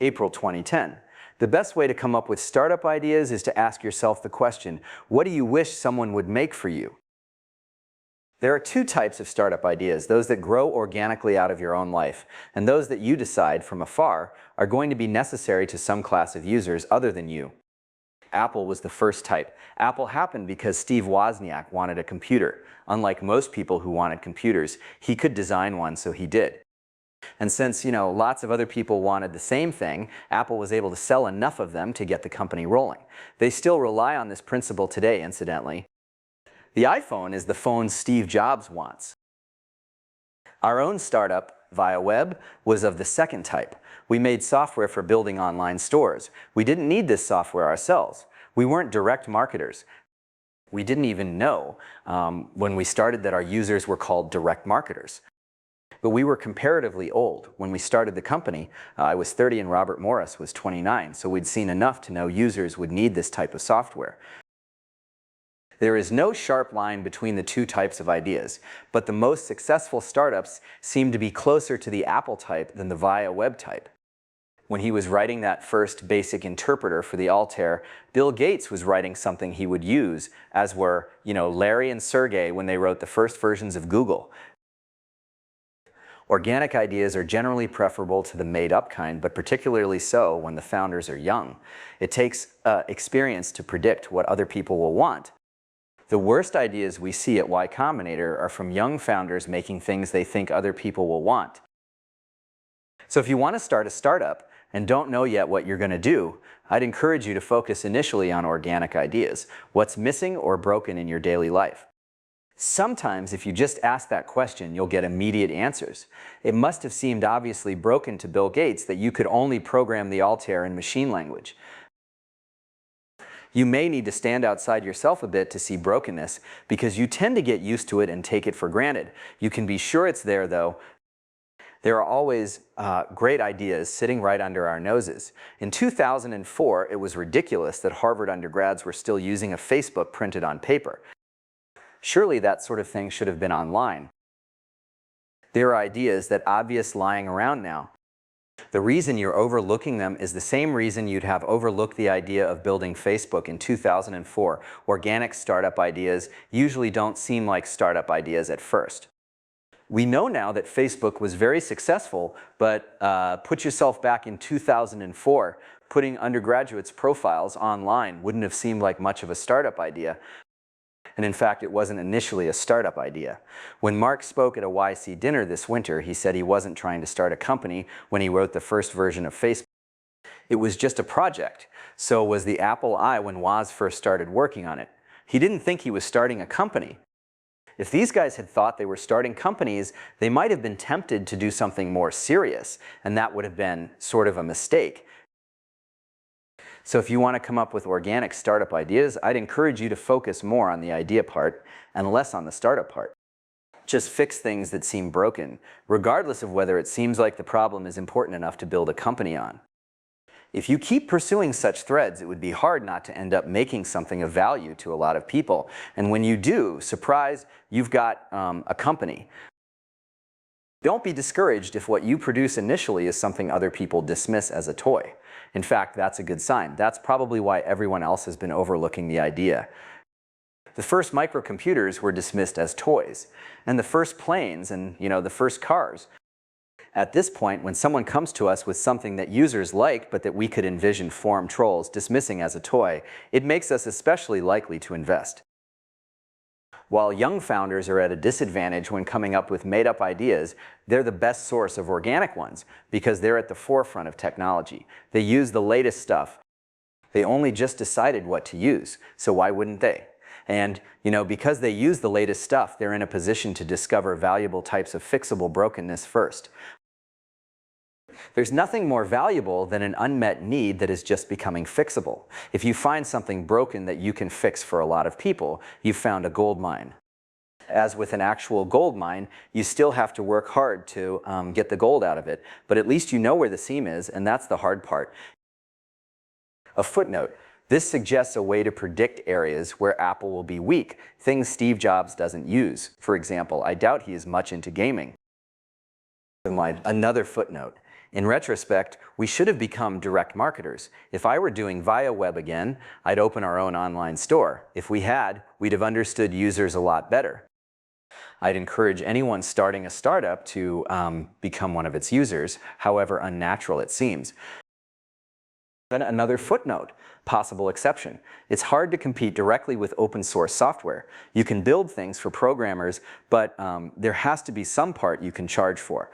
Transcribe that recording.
April 2010. The best way to come up with startup ideas is to ask yourself the question, what do you wish someone would make for you? There are two types of startup ideas, those that grow organically out of your own life, and those that you decide from afar are going to be necessary to some class of users other than you. Apple was the first type. Apple happened because Steve Wozniak wanted a computer. Unlike most people who wanted computers, he could design one, so he did. And since, lots of other people wanted the same thing, Apple was able to sell enough of them to get the company rolling. They still rely on this principle today, incidentally. The iPhone is the phone Steve Jobs wants. Our own startup, Via Web, was of the second type. We made software for building online stores. We didn't need this software ourselves. We weren't direct marketers. We didn't even know when we started that our users were called direct marketers. But we were comparatively old. When we started the company, I was 30 and Robert Morris was 29, so we'd seen enough to know users would need this type of software. There is no sharp line between the two types of ideas, but the most successful startups seem to be closer to the Apple type than the Via Web type. When he was writing that first basic interpreter for the Altair, Bill Gates was writing something he would use, as were, Larry and Sergey when they wrote the first versions of Google. Organic ideas are generally preferable to the made-up kind, but particularly so when the founders are young. It takes experience to predict what other people will want. The worst ideas we see at Y Combinator are from young founders making things they think other people will want. So if you want to start a startup and don't know yet what you're going to do, I'd encourage you to focus initially on organic ideas, what's missing or broken in your daily life. Sometimes if you just ask that question, you'll get immediate answers. It must have seemed obviously broken to Bill Gates that you could only program the Altair in machine language. You may need to stand outside yourself a bit to see brokenness, because you tend to get used to it and take it for granted. You can be sure it's there, though. There are always great ideas sitting right under our noses. In 2004, it was ridiculous that Harvard undergrads were still using a Facebook printed on paper. Surely that sort of thing should have been online. There are ideas that are obvious lying around now. The reason you're overlooking them is the same reason you'd have overlooked the idea of building Facebook in 2004. Organic startup ideas usually don't seem like startup ideas at first. We know now that Facebook was very successful, but put yourself back in 2004, putting undergraduates' profiles online wouldn't have seemed like much of a startup idea. And in fact, it wasn't initially a startup idea. When Mark spoke at a YC dinner this winter, he said he wasn't trying to start a company when he wrote the first version of Facebook. It was just a project. So was the Apple I when Woz first started working on it. He didn't think he was starting a company. If these guys had thought they were starting companies, they might have been tempted to do something more serious, and that would have been sort of a mistake. So if you want to come up with organic startup ideas, I'd encourage you to focus more on the idea part and less on the startup part. Just fix things that seem broken, regardless of whether it seems like the problem is important enough to build a company on. If you keep pursuing such threads, it would be hard not to end up making something of value to a lot of people. And when you do, surprise, you've got a company. Don't be discouraged if what you produce initially is something other people dismiss as a toy. In fact, that's a good sign. That's probably why everyone else has been overlooking the idea. The first microcomputers were dismissed as toys, and the first planes and, the first cars. At this point, when someone comes to us with something that users like but that we could envision forum trolls dismissing as a toy, it makes us especially likely to invest. While young founders are at a disadvantage when coming up with made-up ideas, they're the best source of organic ones because they're at the forefront of technology. They use the latest stuff. They only just decided what to use, so why wouldn't they? And, because they use the latest stuff, they're in a position to discover valuable types of fixable brokenness first. There's nothing more valuable than an unmet need that is just becoming fixable. If you find something broken that you can fix for a lot of people, you've found a gold mine. As with an actual gold mine, you still have to work hard to get the gold out of it, but at least you know where the seam is, and that's the hard part. A footnote. This suggests a way to predict areas where Apple will be weak, things Steve Jobs doesn't use. For example, I doubt he is much into gaming. Another footnote. In retrospect, we should have become direct marketers. If I were doing via web again, I'd open our own online store. If we had, we'd have understood users a lot better. I'd encourage anyone starting a startup to become one of its users, however unnatural it seems. Then another footnote, possible exception. It's hard to compete directly with open source software. You can build things for programmers, but there has to be some part you can charge for.